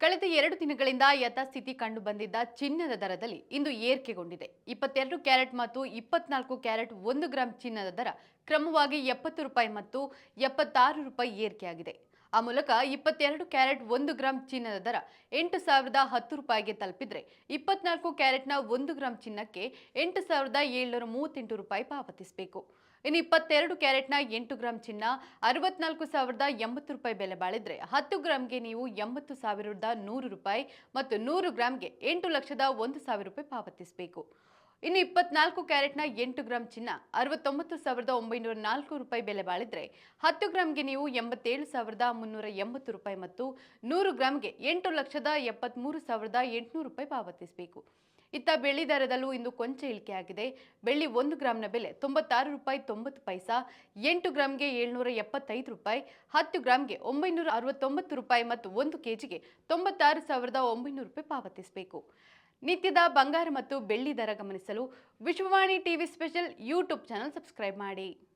ಕಳೆದ 2 ದಿನಗಳಿಂದ ಯಥಾಸ್ಥಿತಿ ಕಂಡು ಬಂದಿದ್ದ ಚಿನ್ನದ ದರದಲ್ಲಿ ಇಂದು ಏರಿಕೆಗೊಂಡಿದೆ. 22 ಕ್ಯಾರೆಟ್ ಮತ್ತು 24 ಕ್ಯಾರೆಟ್ 1 ಗ್ರಾಂ ಚಿನ್ನದ ದರ ಕ್ರಮವಾಗಿ ₹70 ಮತ್ತು ₹76 ಏರಿಕೆಯಾಗಿದೆ. ಆ ಮೂಲಕ 22 ಕ್ಯಾರೆಟ್ 1 ಗ್ರಾಂ ಚಿನ್ನದ ದರ ₹8,010ಗೆ ತಲುಪಿದ್ರೆ 24 ಕ್ಯಾರೆಟ್ನ 1 ಗ್ರಾಂ ಚಿನ್ನಕ್ಕೆ ₹8,738 ಪಾವತಿಸಬೇಕು. ಇನ್ನು 22 ಕ್ಯಾರೆಟ್ನ 8 ಗ್ರಾಂ ಚಿನ್ನ ₹64,080 ಬೆಲೆ ಬಾಳಿದ್ರೆ 10 ಗ್ರಾಂಗೆ ನೀವು ₹80,100 ಮತ್ತು 100 ಗ್ರಾಂಗೆ ₹8,01,000 ಪಾವತಿಸಬೇಕು. ಇನ್ನು 24 ಕ್ಯಾರೆಟ್ನ 8 ಗ್ರಾಂ ಚಿನ್ನ ₹69,904 ಬೆಲೆ ಬಾಳಿದ್ರೆ 10 ಗ್ರಾಂಗೆ ನೀವು ₹87,380 ಮತ್ತು 100 ಗ್ರಾಂಗೆ ₹8,73,800 ಪಾವತಿಸಬೇಕು. ಇತ್ತ ಬೆಳ್ಳಿ ದರದಲ್ಲೂ ಇಂದು ಕೊಂಚ ಇಳಿಕೆಯಾಗಿದೆ. ಬೆಳ್ಳಿ 1 ಗ್ರಾಂನ ಬೆಲೆ ₹96.90, 8 ಗ್ರಾಂಗೆ ₹775, 10 ಗ್ರಾಂಗೆ ₹969 ಮತ್ತು 1 ಕೆಜಿಗೆ ₹96,900 ಪಾವತಿಸಬೇಕು. ನಿತ್ಯದ ಬಂಗಾರ ಮತ್ತು ಬೆಳ್ಳಿ ದರ ಗಮನಿಸಲು Vishwavani TV special YouTube channel subscribe ಮಾಡಿ.